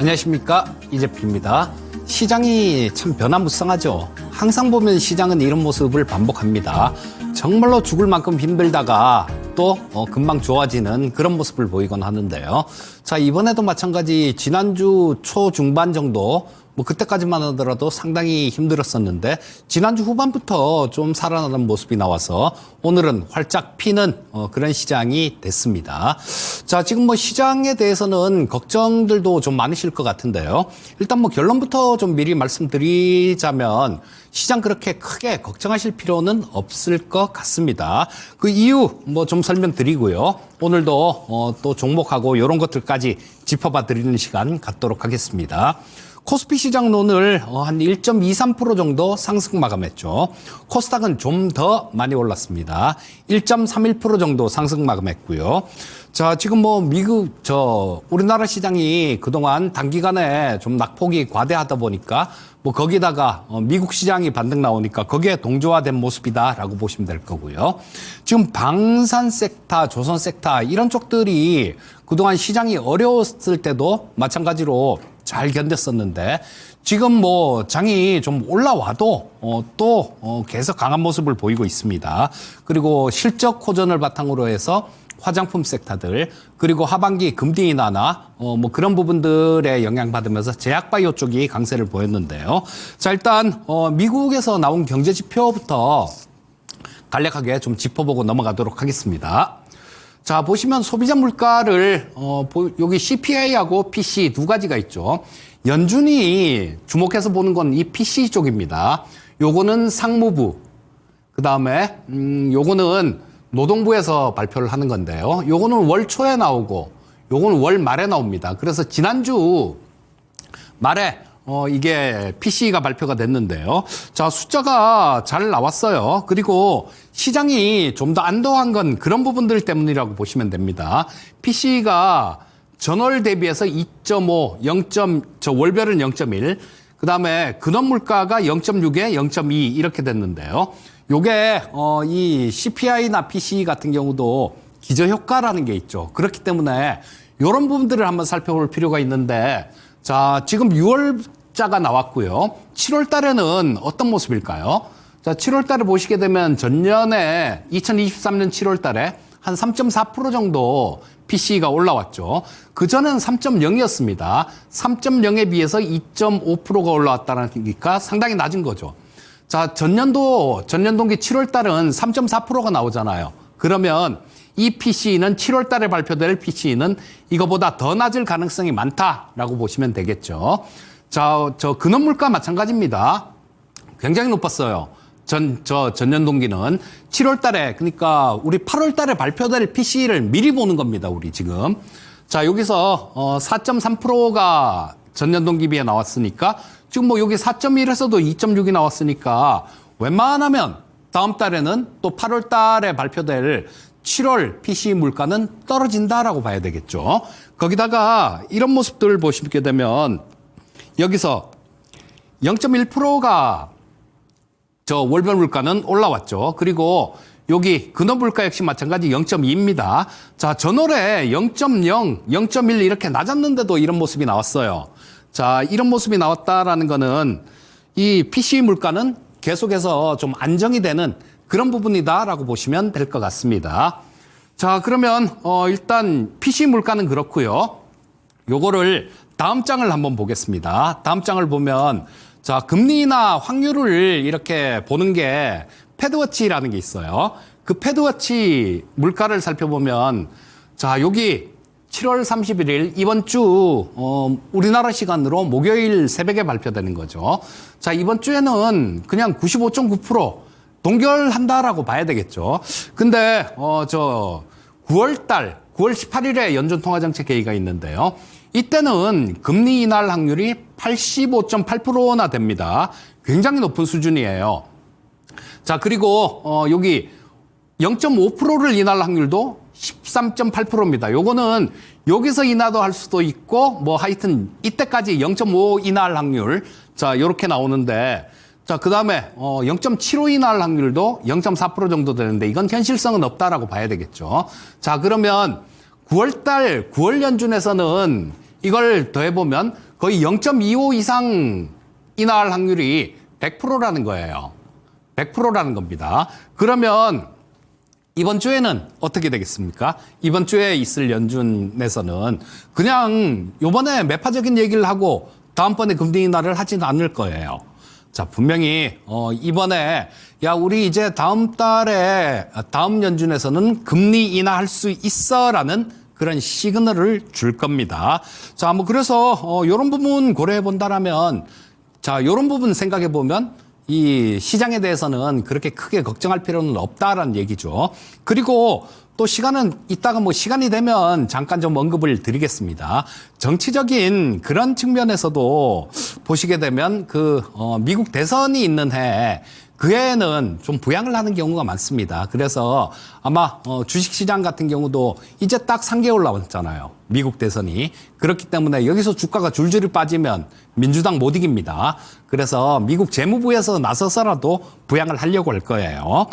안녕하십니까, 이재필입니다. 시장이 참 변화무쌍하죠. 항상 보면 시장은 이런 모습을 반복합니다. 정말로 죽을 만큼 힘들다가 또 금방 좋아지는 그런 모습을 보이곤 하는데요. 자, 이번에도 마찬가지 지난주 초중반 정도 그때까지만 하더라도 상당히 힘들었었는데 지난주 후반부터 좀 살아나는 모습이 나와서 오늘은 활짝 피는 그런 시장이 됐습니다. 자, 지금 시장에 대해서는 걱정들도 좀 많으실 것 같은데요. 일단 결론부터 좀 미리 말씀드리자면 시장 그렇게 크게 걱정하실 필요는 없을 것 같습니다. 그 이유 좀 설명드리고요. 오늘도 또 종목하고 이런 것들까지 짚어봐 드리는 시간 갖도록 하겠습니다. 코스피 시장은 오늘 한 1.23% 정도 상승 마감했죠. 코스닥은 좀 더 많이 올랐습니다. 1.31% 정도 상승 마감했고요. 자, 지금 우리나라 시장이 그동안 단기간에 좀 낙폭이 과대하다 보니까 거기다가 미국 시장이 반등 나오니까 거기에 동조화된 모습이다라고 보시면 될 거고요. 지금 방산 섹터, 조선 sek터 이런 쪽들이 그동안 시장이 어려웠을 때도 마찬가지로 잘 견뎠었는데 지금 장이 좀 올라와도 또 계속 강한 모습을 보이고 있습니다. 그리고 실적 호전을 바탕으로 해서 화장품 섹터들 그리고 하반기 금리 인하나 그런 부분들에 영향받으면서 제약바이오 쪽이 강세를 보였는데요. 자, 일단 미국에서 나온 경제 지표부터 간략하게 좀 짚어보고 넘어가도록 하겠습니다. 자, 보시면 소비자 물가를 여기 CPI하고 PC 두 가지가 있죠. 연준이 주목해서 보는 건 이 PC 쪽입니다. 요거는 상무부, 그다음에 요거는 노동부에서 발표를 하는 건데요. 요거는 월 초에 나오고 요거는 월 말에 나옵니다. 그래서 지난주 말에 이게 PC가 발표가 됐는데요. 자, 숫자가 잘 나왔어요. 그리고 시장이 좀 더 안도한 건 그런 부분들 때문이라고 보시면 됩니다. PC가 전월 대비해서 2.5, 월별은 0.1, 그 다음에 근원 물가가 0.6에 0.2 이렇게 됐는데요. 요게 이 CPI나 PC 같은 경우도 기저효과라는 게 있죠. 그렇기 때문에 이런 부분들을 한번 살펴볼 필요가 있는데, 자, 지금 6월자가 나왔고요. 7월 달에는 어떤 모습일까요? 자, 7월 달에 보시게 되면 전년에 2023년 7월 달에 한 3.4% 정도 PC가 올라왔죠. 그전에는 3.0이었습니다. 3.0에 비해서 2.5%가 올라왔다니까 상당히 낮은 거죠. 자, 전년동기 7월 달은 3.4%가 나오잖아요. 그러면 이 PC는 7월 달에 발표될 PC는 이거보다 더 낮을 가능성이 많다라고 보시면 되겠죠. 자, 근원 물가 마찬가지입니다. 굉장히 높았어요. 전년 동기는 7월 달에, 그러니까 우리 8월 달에 발표될 PC를 미리 보는 겁니다, 우리 지금. 자, 여기서 4.3%가 전년 동기 비에 나왔으니까 지금 여기 4.1에서도 2.6이 나왔으니까 웬만하면 다음 달에는 또 8월 달에 발표될 7월 PC 물가는 떨어진다라고 봐야 되겠죠. 거기다가 이런 모습들을 보시게 되면 여기서 0.1%가 월별 물가는 올라왔죠. 그리고 여기 근원 물가 역시 마찬가지 0.2입니다. 자, 전월에 0.0, 0.1 이렇게 낮았는데도 이런 모습이 나왔어요. 자, 이런 모습이 나왔다라는 거는 이 PC 물가는 계속해서 좀 안정이 되는 그런 부분이다라고 보시면 될 것 같습니다. 자, 그러면 일단 PC 물가는 그렇고요. 요거를 다음 장을 한번 보겠습니다. 다음 장을 보면 자, 금리나 확률을 이렇게 보는 게 패드워치라는 게 있어요. 그 패드워치 물가를 살펴보면 자, 여기 7월 31일 이번 주 우리나라 시간으로 목요일 새벽에 발표되는 거죠. 자, 이번 주에는 그냥 95.9% 동결한다라고 봐야 되겠죠. 근데 9월 18일에 연준통화정책회의가 있는데요. 이때는 금리 인하 확률이 85.8%나 됩니다. 굉장히 높은 수준이에요. 자, 그리고 여기 0.5%를 인할 확률도 13.8%입니다. 요거는 여기서 인하도 할 수도 있고 하여튼 이때까지 0.5 인할 확률 자, 요렇게 나오는데 자, 그다음에 0.75 인할 확률도 0.4% 정도 되는데 이건 현실성은 없다라고 봐야 되겠죠. 자, 그러면 9월 연준에서는 이걸 더해보면 거의 0.25 이상 인하할 확률이 100%라는 거예요. 100%라는 겁니다. 그러면 이번 주에는 어떻게 되겠습니까? 이번 주에 있을 연준에서는 그냥 요번에 매파적인 얘기를 하고 다음번에 금리 인하를 하지는 않을 거예요. 자, 분명히 이번에 야, 우리 이제 다음 달에 다음 연준에서는 금리 인하할 수 있어라는 그런 시그널을 줄 겁니다. 자, 뭐 그래서 요런 부분 고려해 본다라면 자, 요런 부분 생각해 보면 이 시장에 대해서는 그렇게 크게 걱정할 필요는 없다라는 얘기죠. 그리고 또 시간은 이따가 뭐 시간이 되면 잠깐 좀 언급을 드리겠습니다. 정치적인 그런 측면에서도 보시게 되면 미국 대선이 있는 해 그 해에는 좀 부양을 하는 경우가 많습니다. 그래서 아마 주식시장 같은 경우도 이제 딱 3개월 남았잖아요. 미국 대선이. 그렇기 때문에 여기서 주가가 줄줄이 빠지면 민주당 못 이깁니다. 그래서 미국 재무부에서 나서서라도 부양을 하려고 할 거예요.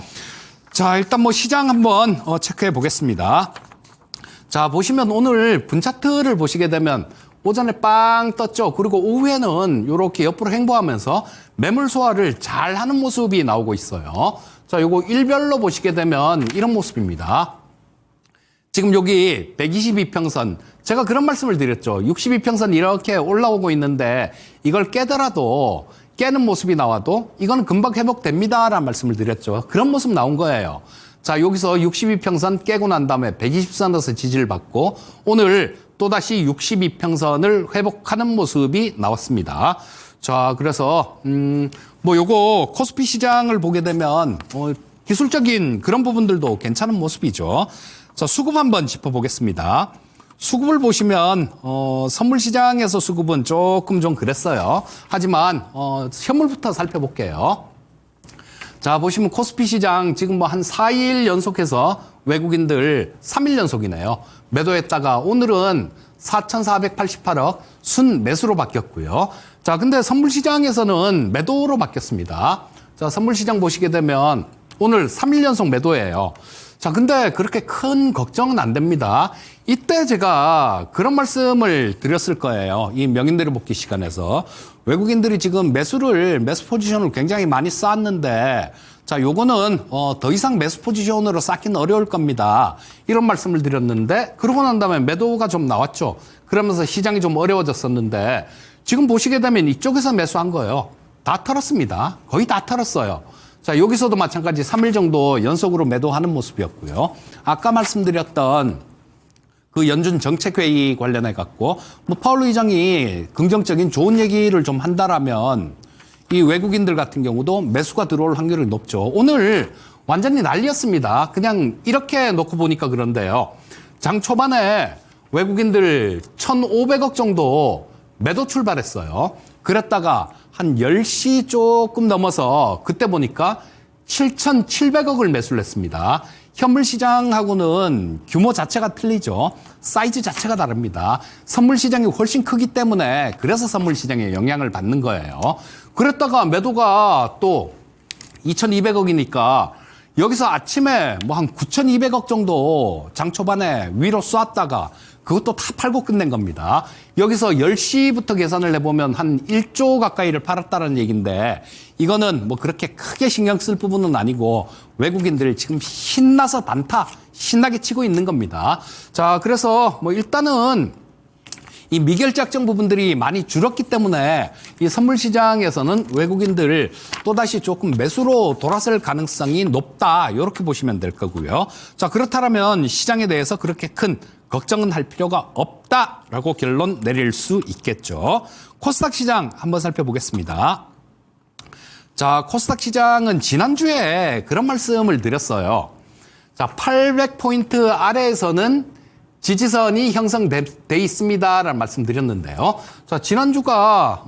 자, 일단 뭐 시장 한번 체크해 보겠습니다. 자, 보시면 오늘 분차트를 보시게 되면 오전에 빵 떴죠. 그리고 오후에는 이렇게 옆으로 횡보하면서 매물 소화를 잘 하는 모습이 나오고 있어요. 자, 요거 일별로 보시게 되면 이런 모습입니다. 지금 여기 122평선, 제가 그런 말씀을 드렸죠. 62평선 이렇게 올라오고 있는데 이걸 깨더라도 깨는 모습이 나와도 이건 금방 회복됩니다라는 말씀을 드렸죠. 그런 모습 나온 거예요. 자, 여기서 62평선 깨고 난 다음에 120선에서 지지를 받고 오늘 또다시 62평선을 회복하는 모습이 나왔습니다. 자, 그래서 뭐 요거 코스피 시장을 보게 되면 기술적인 그런 부분들도 괜찮은 모습이죠. 자, 수급 한번 짚어보겠습니다. 수급을 보시면 선물 시장에서 수급은 조금 좀 그랬어요. 하지만 현물부터 살펴볼게요. 자, 보시면 코스피 시장 지금 뭐 한 4일 연속해서 외국인들 3일 연속이네요. 매도했다가 오늘은 4,488억 순 매수로 바뀌었고요. 자, 근데 선물 시장에서는 매도로 바뀌었습니다. 자, 선물 시장 보시게 되면 오늘 3일 연속 매도예요. 자, 근데 그렇게 큰 걱정은 안 됩니다. 이때 제가 그런 말씀을 드렸을 거예요. 이 명인들의 복귀 시간에서. 외국인들이 지금 매수 포지션을 굉장히 많이 쌓았는데, 자, 요거는 더 이상 매수 포지션으로 쌓기는 어려울 겁니다. 이런 말씀을 드렸는데, 그러고 난 다음에 매도가 좀 나왔죠. 그러면서 시장이 좀 어려워졌었는데, 지금 보시게 되면 이쪽에서 매수한 거예요. 다 털었습니다. 거의 다 털었어요. 자, 여기서도 마찬가지 3일 정도 연속으로 매도하는 모습이었고요. 아까 말씀드렸던 그 연준 정책회의 관련해 갖고 뭐 파월 의장이 긍정적인 좋은 얘기를 좀 한다라면 이 외국인들 같은 경우도 매수가 들어올 확률이 높죠. 오늘 완전히 난리였습니다. 그냥 이렇게 놓고 보니까 그런데요. 장 초반에 외국인들 1,500억 정도 매도 출발했어요. 그랬다가 한 10시 조금 넘어서 그때 보니까 7,700억을 매수를 했습니다. 현물 시장하고는 규모 자체가 틀리죠. 사이즈 자체가 다릅니다. 선물 시장이 훨씬 크기 때문에 그래서 선물 시장에 영향을 받는 거예요. 그랬다가 매도가 또 2,200억이니까 여기서 아침에 뭐 한 9,200억 정도 장 초반에 위로 쏘았다가 그것도 다 팔고 끝낸 겁니다. 여기서 10시부터 계산을 해보면 한 1조 가까이를 팔았다는 얘기인데 이거는 뭐 그렇게 크게 신경 쓸 부분은 아니고 외국인들 지금 신나서 신나게 치고 있는 겁니다. 자, 그래서 뭐 일단은 이 미결작정 부분들이 많이 줄었기 때문에 이 선물 시장에서는 외국인들 또다시 조금 매수로 돌아설 가능성이 높다. 이렇게 보시면 될 거고요. 자, 그렇다면 시장에 대해서 그렇게 큰 걱정은 할 필요가 없다라고 결론 내릴 수 있겠죠. 코스닥 시장 한번 살펴보겠습니다. 자, 코스닥 시장은 지난주에 그런 말씀을 드렸어요. 자, 800포인트 아래에서는 지지선이 형성돼 있습니다라는 말씀 드렸는데요. 자, 지난주가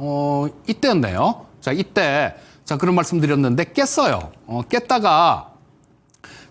이때였네요. 자, 이때 그런 말씀 드렸는데 깼어요. 깼다가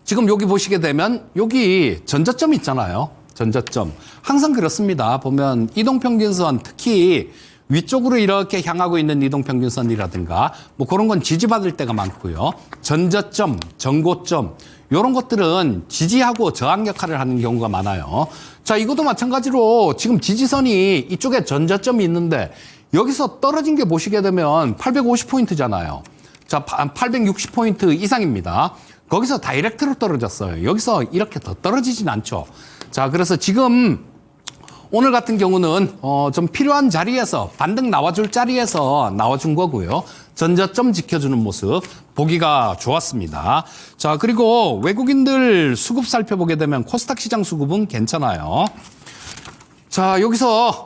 지금 여기 보시게 되면 여기 전저점 있잖아요. 전저점. 항상 그렇습니다. 보면 이동평균선 특히 위쪽으로 이렇게 향하고 있는 이동평균선이라든가 뭐 그런 건 지지받을 때가 많고요. 전저점, 전고점 이런 것들은 지지하고 저항 역할을 하는 경우가 많아요. 자, 이것도 마찬가지로 지금 지지선이 이쪽에 전저점이 있는데 여기서 떨어진 게 보시게 되면 850포인트잖아요. 자, 860포인트 이상입니다. 거기서 다이렉트로 떨어졌어요. 여기서 이렇게 더 떨어지진 않죠. 자, 그래서 지금 오늘 같은 경우는 좀 필요한 자리에서 반등 나와줄 자리에서 나와준 거고요. 전저점 지켜주는 모습 보기가 좋았습니다. 자, 그리고 외국인들 수급 살펴보게 되면 코스닥 시장 수급은 괜찮아요. 자, 여기서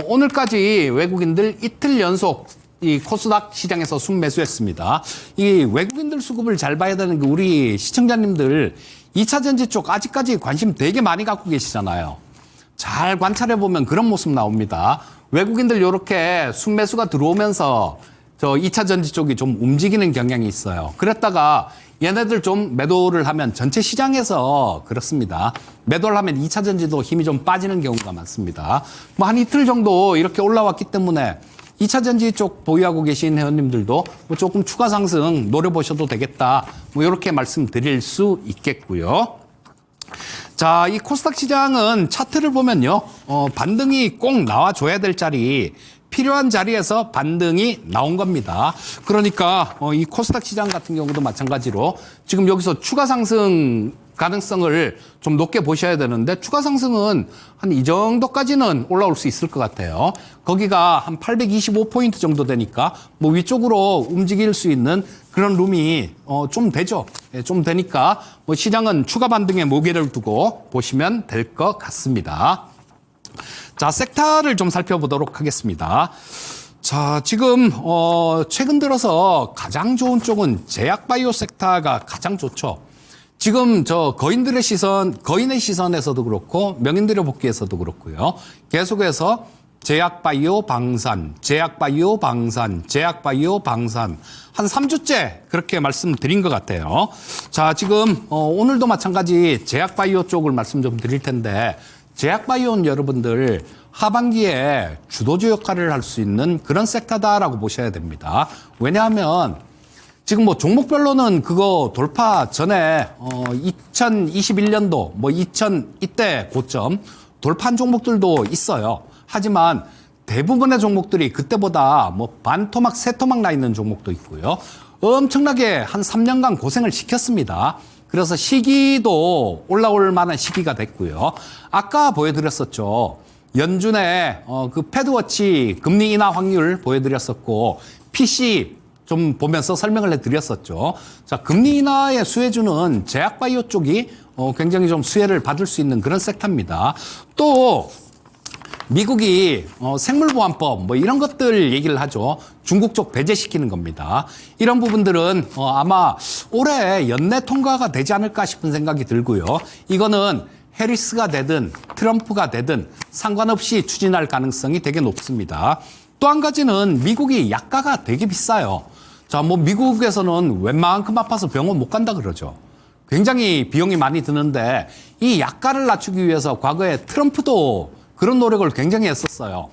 오늘까지 외국인들 이틀 연속 이 코스닥 시장에서 순매수했습니다. 이 외국인들 수급을 잘 봐야 되는 게 우리 시청자님들 2차 전지 쪽 아직까지 관심 되게 많이 갖고 계시잖아요. 잘 관찰해 보면 그런 모습 나옵니다. 외국인들 이렇게 순매수가 들어오면서 저 2차 전지 쪽이 좀 움직이는 경향이 있어요. 그랬다가 얘네들 좀 매도를 하면 전체 시장에서 그렇습니다. 매도를 하면 2차 전지도 힘이 좀 빠지는 경우가 많습니다. 뭐 한 이틀 정도 이렇게 올라왔기 때문에 2차 전지 쪽 보유하고 계신 회원님들도 뭐 조금 추가 상승 노려보셔도 되겠다. 뭐 이렇게 말씀드릴 수 있겠고요. 자, 이 코스닥 시장은 차트를 보면요. 반등이 꼭 나와줘야 될 자리, 필요한 자리에서 반등이 나온 겁니다. 그러니까 이 코스닥 시장 같은 경우도 마찬가지로 지금 여기서 추가 상승 가능성을 좀 높게 보셔야 되는데 추가 상승은 한 이 정도까지는 올라올 수 있을 것 같아요. 거기가 한 825포인트 정도 되니까 뭐 위쪽으로 움직일 수 있는 그런 룸이 좀 되죠. 예, 좀 되니까 뭐 시장은 추가 반등에 무게를 두고 보시면 될 것 같습니다. 자, 섹터를 좀 살펴보도록 하겠습니다. 자, 지금 최근 들어서 가장 좋은 쪽은 제약바이오 섹터가 가장 좋죠. 지금 저 거인의 시선에서도 그렇고 명인들의 복귀에서도 그렇고요. 계속해서 제약바이오 방산 한 3주째 그렇게 말씀드린 것 같아요. 자, 지금 오늘도 마찬가지 제약바이오 쪽을 말씀 좀 드릴 텐데 제약바이오는 여러분들 하반기에 주도주 역할을 할 수 있는 그런 섹터다라고 보셔야 됩니다. 왜냐하면 지금 뭐 종목별로는 그거 돌파 전에 2021년도 이때 고점 돌파한 종목들도 있어요. 하지만 대부분의 종목들이 그때보다 뭐 반토막, 세토막 나 있는 종목도 있고요. 엄청나게 한 3년간 고생을 시켰습니다. 그래서 시기도 올라올 만한 시기가 됐고요. 아까 보여드렸었죠. 연준의 그 패드워치 금리 인하 확률 보여드렸었고 PC 좀 보면서 설명을 해드렸었죠. 자, 금리 인하의 수혜주는 제약바이오 쪽이 굉장히 좀 수혜를 받을 수 있는 그런 섹터입니다. 또 미국이 생물보안법 뭐 이런 것들 얘기를 하죠. 중국 쪽 배제시키는 겁니다. 이런 부분들은 아마 올해 연내 통과가 되지 않을까 싶은 생각이 들고요. 이거는 해리스가 되든 트럼프가 되든 상관없이 추진할 가능성이 되게 높습니다. 또 한 가지는 미국이 약가가 되게 비싸요. 자, 뭐 미국에서는 웬만큼 아파서 병원 못 간다 그러죠. 굉장히 비용이 많이 드는데 이 약가를 낮추기 위해서 과거에 트럼프도 그런 노력을 굉장히 했었어요.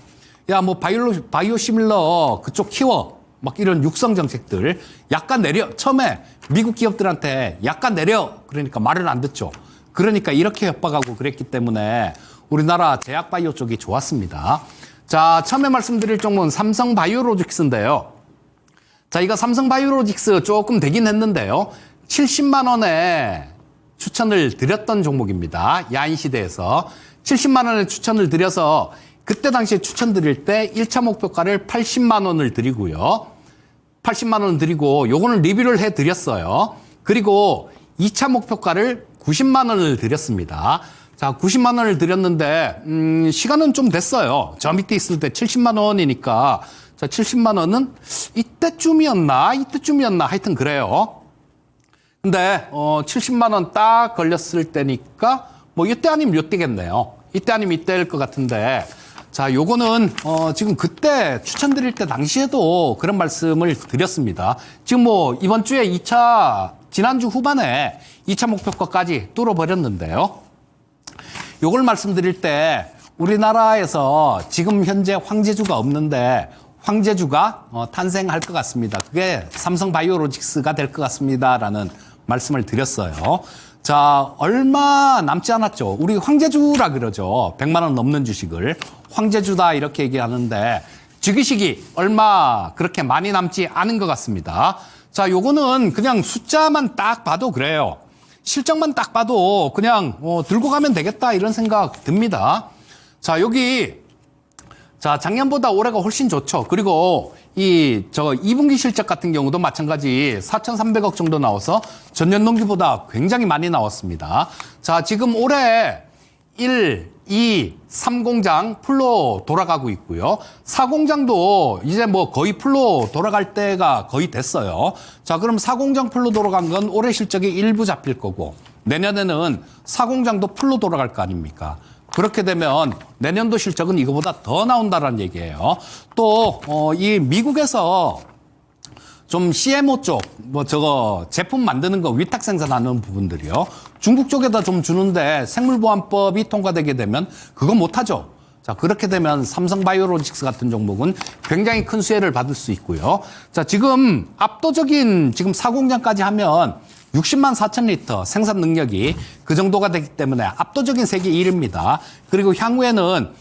야, 뭐 바이오 시밀러 그쪽 키워 막 이런 육성 정책들 약간 내려. 처음에 미국 기업들한테 약간 내려. 그러니까 말을 안 듣죠. 그러니까 이렇게 협박하고 그랬기 때문에 우리나라 제약바이오 쪽이 좋았습니다. 자, 처음에 말씀드릴 종목은 삼성바이오로직스인데요. 자, 이거 삼성바이오로직스 조금 되긴 했는데요. 70만 원에 추천을 드렸던 종목입니다. 야인시대에서 70만 원에 추천을 드려서 그때 당시에 추천드릴 때 1차 목표가를 80만 원을 드리고요. 80만 원 드리고 요거는 리뷰를 해드렸어요. 그리고 2차 목표가를 90만 원을 드렸습니다. 자, 90만 원을 드렸는데 시간은 좀 됐어요. 저 밑에 있을 때 70만 원이니까 자, 70만 원은 이때쯤이었나 하여튼 그래요. 근데 70만 원 딱 걸렸을 때니까 뭐 이때 아니면 이때겠네요. 이때 아니면 이때일 것 같은데 자, 요거는 지금 그때 추천드릴 때 당시에도 그런 말씀을 드렸습니다. 지금 뭐 이번 주에 지난주 후반에 2차 목표가까지 뚫어버렸는데요. 요걸 말씀드릴 때 우리나라에서 지금 현재 황제주가 없는데 황제주가 탄생할 것 같습니다. 그게 삼성바이오로직스가 될 것 같습니다라는 말씀을 드렸어요. 자, 얼마 남지 않았죠. 우리 황제주라 그러죠. 100만 원 넘는 주식을 황제주다 이렇게 얘기하는데 즉위식이 얼마 그렇게 많이 남지 않은 것 같습니다. 자, 요거는 그냥 숫자만 딱 봐도 그래요. 실적만 딱 봐도 그냥 들고 가면 되겠다 이런 생각 듭니다. 자, 여기 자, 작년보다 올해가 훨씬 좋죠. 그리고 2분기 실적 같은 경우도 마찬가지 4,300억 정도 나와서 전년 동기보다 굉장히 많이 나왔습니다. 자, 지금 올해 1, 2, 3공장 풀로 돌아가고 있고요. 4공장도 이제 뭐 거의 풀로 돌아갈 때가 거의 됐어요. 자, 그럼 4공장 풀로 돌아간 건 올해 실적이 일부 잡힐 거고 내년에는 4공장도 풀로 돌아갈 거 아닙니까? 그렇게 되면 내년도 실적은 이거보다 더 나온다는 얘기예요. 또 이 미국에서 좀 CMO 쪽, 제품 만드는 거 위탁 생산하는 부분들이요. 중국 쪽에다 좀 주는데 생물보안법이 통과되게 되면 그거 못하죠. 자, 그렇게 되면 삼성바이오로직스 같은 종목은 굉장히 큰 수혜를 받을 수 있고요. 자, 지금 압도적인 지금 4공장까지 하면 60만 4천 리터 생산 능력이 그 정도가 되기 때문에 압도적인 세계 1위입니다. 그리고 향후에는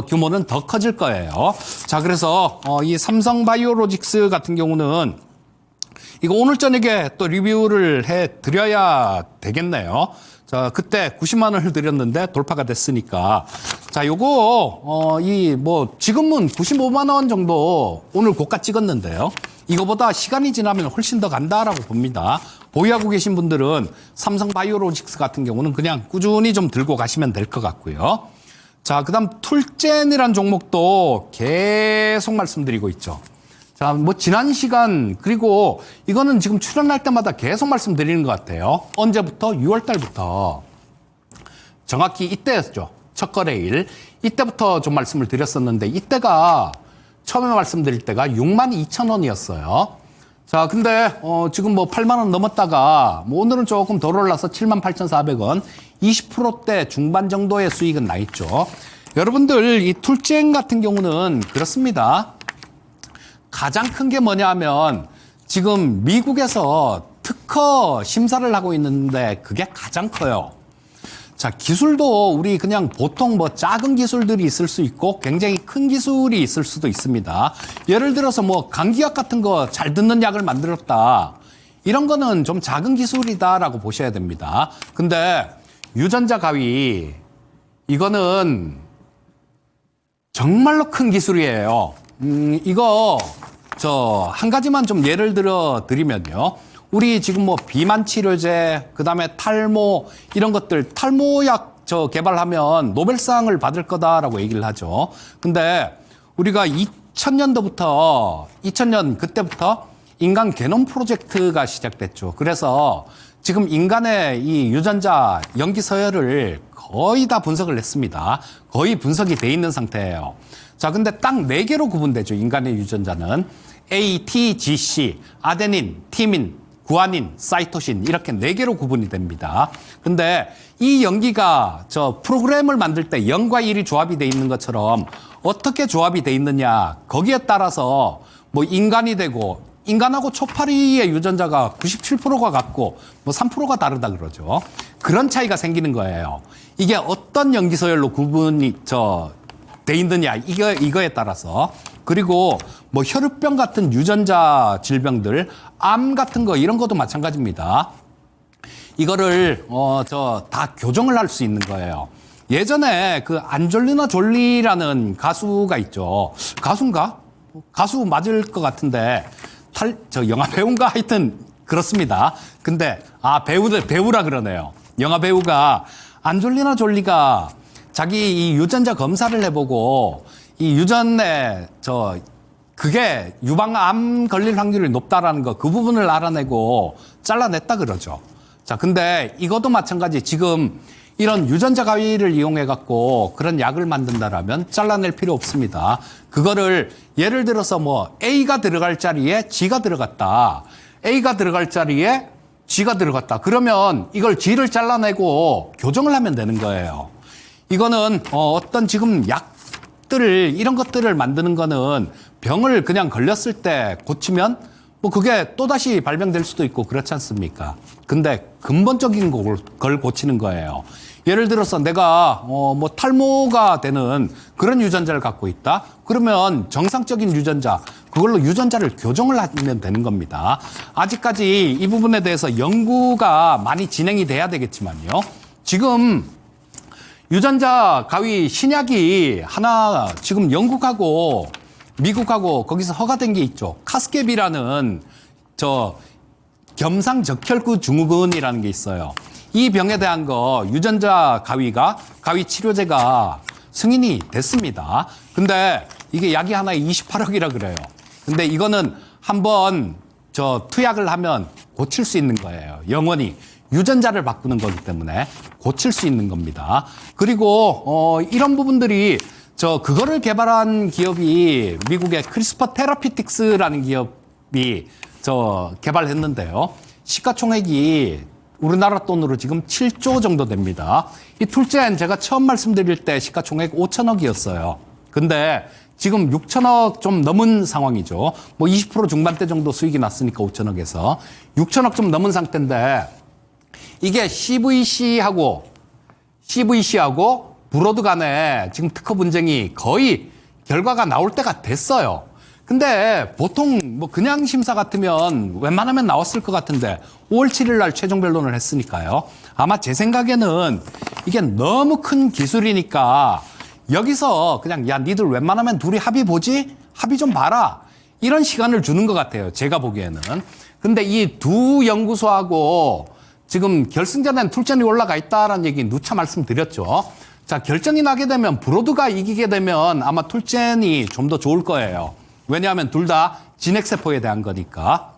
규모는 더 커질 거예요. 자, 그래서 이 삼성바이오로직스 같은 경우는 이거 오늘 저녁에 또 리뷰를 해 드려야 되겠네요. 자, 그때 90만 원을 드렸는데 돌파가 됐으니까. 자, 요거 지금은 95만 원 정도 오늘 고가 찍었는데요. 이거보다 시간이 지나면 훨씬 더 간다라고 봅니다. 보유하고 계신 분들은 삼성바이오로직스 같은 경우는 그냥 꾸준히 좀 들고 가시면 될 것 같고요. 자, 그다음 툴젠이라는 종목도 계속 말씀드리고 있죠. 자, 지난 시간 그리고 이거는 지금 출연할 때마다 계속 말씀드리는 것 같아요. 언제부터? 6월 달부터. 정확히 이때였죠. 첫 거래일. 이때부터 좀 말씀을 드렸었는데 이때가 처음에 말씀드릴 때가 62,000원이었어요. 자, 근데 지금 8만 원 넘었다가 오늘은 조금 덜 올라서 78,400원, 20%대 중반 정도의 수익은 나 있죠. 여러분들 이 툴젠 같은 경우는 그렇습니다. 가장 큰 게 뭐냐 하면 지금 미국에서 특허 심사를 하고 있는데 그게 가장 커요. 자, 기술도 우리 그냥 보통 작은 기술들이 있을 수 있고 굉장히 큰 기술이 있을 수도 있습니다. 예를 들어서 감기약 같은 거 잘 듣는 약을 만들었다. 이런 거는 좀 작은 기술이다라고 보셔야 됩니다. 근데 유전자 가위 이거는 정말로 큰 기술이에요. 이거 한 가지만 좀 예를 들어 드리면요. 우리 지금 비만 치료제, 그다음에 탈모 이런 것들 탈모약 개발하면 노벨상을 받을 거다라고 얘기를 하죠. 근데 우리가 2000년도부터 2000년 그때부터 인간 게놈 프로젝트가 시작됐죠. 그래서 지금 인간의 이 유전자 염기 서열을 거의 다 분석을 했습니다. 거의 분석이 돼 있는 상태예요. 자, 근데 딱 4개로 구분되죠. 인간의 유전자는 A, T, G, C, 아데닌, 티민, 구아닌, 사이토신 이렇게 4개로 구분이 됩니다. 근데 이 염기가 프로그램을 만들 때 0과 1이 조합이 돼 있는 것처럼 어떻게 조합이 돼 있느냐 거기에 따라서 인간이 되고 인간하고 초파리의 유전자가 97%가 같고 3%가 다르다 그러죠. 그런 차이가 생기는 거예요. 이게 어떤 염기서열로 구분이 돼 있느냐 이거에 따라서. 그리고 혈우병 같은 유전자 질병들, 암 같은 거 이런 것도 마찬가지입니다. 이거를 다 교정을 할 수 있는 거예요. 예전에 그 안졸리나 졸리라는 가수가 있죠. 가수인가? 가수 맞을 것 같은데 영화 배우인가? 하여튼 그렇습니다. 근데 배우라 그러네요. 영화 배우가 안졸리나 졸리가 자기 이 유전자 검사를 해보고 이 유전에 그게 유방암 걸릴 확률이 높다라는 거 그 부분을 알아내고 잘라냈다 그러죠. 자, 근데 이것도 마찬가지. 지금 이런 유전자 가위를 이용해 갖고 그런 약을 만든다라면 잘라낼 필요 없습니다. 그거를 예를 들어서 A가 들어갈 자리에 G가 들어갔다. A가 들어갈 자리에 G가 들어갔다. 그러면 이걸 G를 잘라내고 교정을 하면 되는 거예요. 이거는 어떤 지금 약들을 이런 것들을 만드는 거는 병을 그냥 걸렸을 때 고치면 뭐 그게 또다시 발병될 수도 있고 그렇지 않습니까? 근데 근본적인 걸 고치는 거예요. 예를 들어서 내가 뭐 탈모가 되는 그런 유전자를 갖고 있다. 그러면 정상적인 유전자, 그걸로 유전자를 교정을 하면 되는 겁니다. 아직까지 이 부분에 대해서 연구가 많이 진행이 돼야 되겠지만요. 지금 유전자 가위 신약이 하나 지금 영국하고 미국하고 거기서 허가된 게 있죠. 카스캡이라는 겸상적혈구 증후군이라는 게 있어요. 이 병에 대한 거 유전자 가위 치료제가 승인이 됐습니다. 근데 이게 약이 하나에 28억이라 그래요. 근데 이거는 한번 투약을 하면 고칠 수 있는 거예요. 영원히 유전자를 바꾸는 거기 때문에 고칠 수 있는 겁니다. 그리고 이런 부분들이 그거를 개발한 기업이 미국의 크리스퍼 테라피틱스라는 기업이 개발했는데요. 시가총액이 우리나라 돈으로 지금 7조 정도 됩니다. 이 툴젠 제가 처음 말씀드릴 때 시가총액 5천억이었어요. 근데 지금 6천억 좀 넘은 상황이죠. 뭐 20% 중반대 정도 수익이 났으니까 5천억에서 6천억 좀 넘은 상태인데 이게 CVC하고 브로드 간에 지금 특허 분쟁이 거의 결과가 나올 때가 됐어요. 근데 보통 뭐 그냥 심사 같으면 웬만하면 나왔을 것 같은데 5월 7일 날 최종 변론을 했으니까요. 아마 제 생각에는 이게 너무 큰 기술이니까 여기서 그냥 야 니들 웬만하면 둘이 합의 보지? 합의 좀 봐라. 이런 시간을 주는 것 같아요. 제가 보기에는. 근데 이 두 연구소하고 지금 결승전에는 툴젠이 올라가 있다라는 얘기 누차 말씀드렸죠. 자, 결정이 나게 되면 브로드가 이기게 되면 아마 툴젠이 좀 더 좋을 거예요. 왜냐하면 둘 다 진핵세포에 대한 거니까.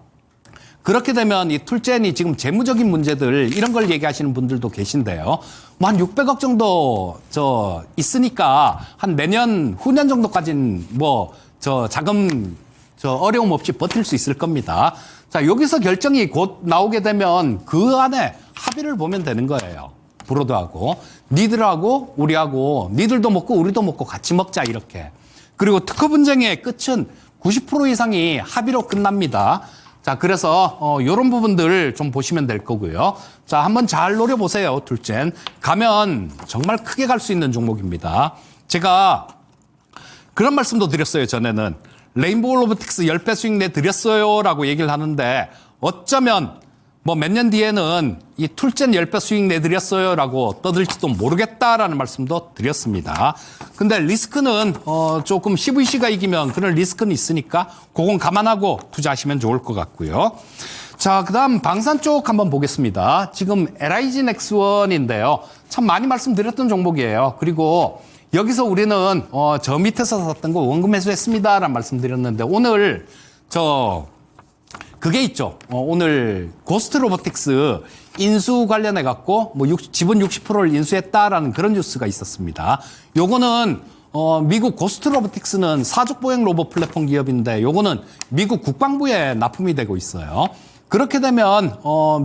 그렇게 되면 이 툴젠이 지금 재무적인 문제들 이런 걸 얘기하시는 분들도 계신데요. 뭐 한 600억 정도 있으니까 한 내년 후년 정도까지는 자금 어려움 없이 버틸 수 있을 겁니다. 자, 여기서 결정이 곧 나오게 되면 그 안에 합의를 보면 되는 거예요. 브로드하고 니들하고 우리하고 니들도 먹고 우리도 먹고 같이 먹자 이렇게. 그리고 특허 분쟁의 끝은 90% 이상이 합의로 끝납니다. 자, 그래서 이런 부분들 좀 보시면 될 거고요. 자, 한번 잘 노려보세요. 툴젠. 가면 정말 크게 갈 수 있는 종목입니다. 제가 그런 말씀도 드렸어요. 전에는. 레인보우 로보틱스 10배 수익 내드렸어요 라고 얘기를 하는데 어쩌면 뭐 몇 년 뒤에는 이 툴젠 10배 수익 내드렸어요 라고 떠들지도 모르겠다라는 말씀도 드렸습니다. 근데 리스크는 조금 CVC가 이기면 그런 리스크는 있으니까 그건 감안하고 투자하시면 좋을 것 같고요. 자, 그다음 방산 쪽 한번 보겠습니다. 지금 LIG 넥스원인데요. 참 많이 말씀드렸던 종목이에요. 그리고 여기서 우리는 저 밑에서 샀던 거 원금 매수했습니다라는 말씀드렸는데 오늘 그게 있죠. 오늘 고스트 로보틱스 인수 관련해 갖고 뭐 지분 60%를 인수했다라는 그런 뉴스가 있었습니다. 요거는 미국 고스트 로보틱스는 사족 보행 로봇 플랫폼 기업인데 요거는 미국 국방부에 납품이 되고 있어요. 그렇게 되면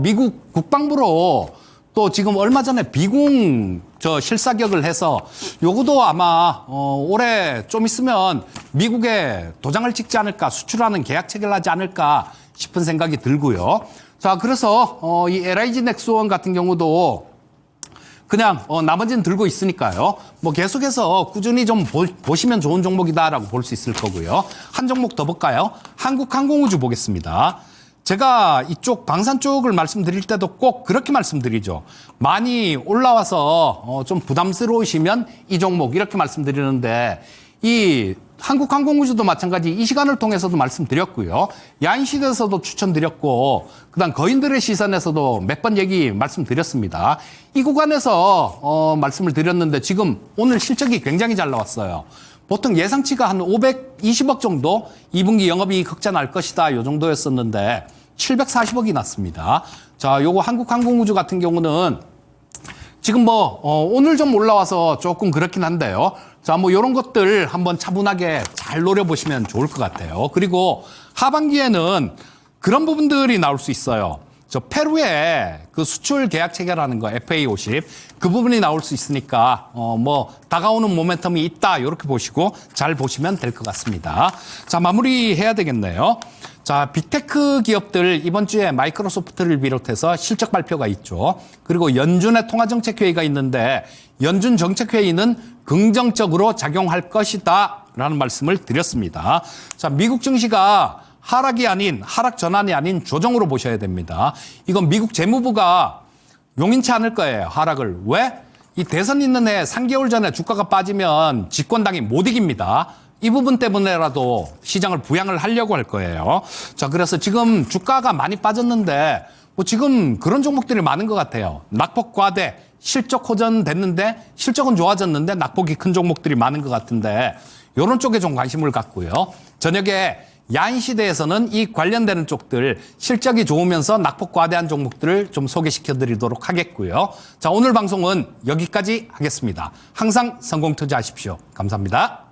미국 국방부로 또 지금 얼마 전에 비공 실사격을 해서 요것도 아마 올해 좀 있으면 미국에 도장을 찍지 않을까, 수출하는 계약 체결을 하지 않을까 싶은 생각이 들고요. 자, 그래서 이 LIG 넥스원 같은 경우도 그냥 나머지는 들고 있으니까요. 뭐 계속해서 꾸준히 좀 보시면 좋은 종목이다라고 볼 수 있을 거고요. 한 종목 더 볼까요? 한국항공우주 보겠습니다. 제가 이쪽 방산 쪽을 말씀드릴 때도 꼭 그렇게 말씀드리죠. 많이 올라와서 좀 부담스러우시면 이 종목 이렇게 말씀드리는데 이 한국항공우주도 마찬가지 이 시간을 통해서도 말씀드렸고요. 야인시대에서도 추천드렸고 그다음 거인들의 시선에서도 몇 번 말씀드렸습니다. 이 구간에서 말씀을 드렸는데 지금 오늘 실적이 굉장히 잘 나왔어요. 보통 예상치가 한 520억 정도 2분기 영업이익 흑자 날 것이다 요 정도였었는데 740억이 났습니다. 자, 요거 한국항공우주 같은 경우는 지금 오늘 좀 올라와서 조금 그렇긴 한데요. 자, 요런 것들 한번 차분하게 잘 노려보시면 좋을 것 같아요. 그리고 하반기에는 그런 부분들이 나올 수 있어요. 페루에 그 수출 계약 체결하는 거 FA50 그 부분이 나올 수 있으니까 다가오는 모멘텀이 있다 이렇게 보시고 잘 보시면 될 것 같습니다. 자, 마무리해야 되겠네요. 자, 빅테크 기업들 이번 주에 마이크로소프트를 비롯해서 실적 발표가 있죠. 그리고 연준의 통화정책회의가 있는데 연준 정책회의는 긍정적으로 작용할 것이다 라는 말씀을 드렸습니다. 자, 미국 증시가 하락이 아닌 하락 전환이 아닌 조정으로 보셔야 됩니다. 이건 미국 재무부가 용인치 않을 거예요. 하락을. 왜? 이 대선 있는 해 3개월 전에 주가가 빠지면 집권당이 못 이깁니다. 이 부분 때문에라도 시장을 부양을 하려고 할 거예요. 자, 그래서 지금 주가가 많이 빠졌는데 뭐 지금 그런 종목들이 많은 것 같아요. 낙폭 과대, 실적 호전됐는데 실적은 좋아졌는데 낙폭이 큰 종목들이 많은 것 같은데 이런 쪽에 좀 관심을 갖고요. 저녁에 야인 시대에서는 이 관련되는 쪽들 실적이 좋으면서 낙폭 과대한 종목들을 좀 소개시켜 드리도록 하겠고요. 자, 오늘 방송은 여기까지 하겠습니다. 항상 성공 투자하십시오. 감사합니다.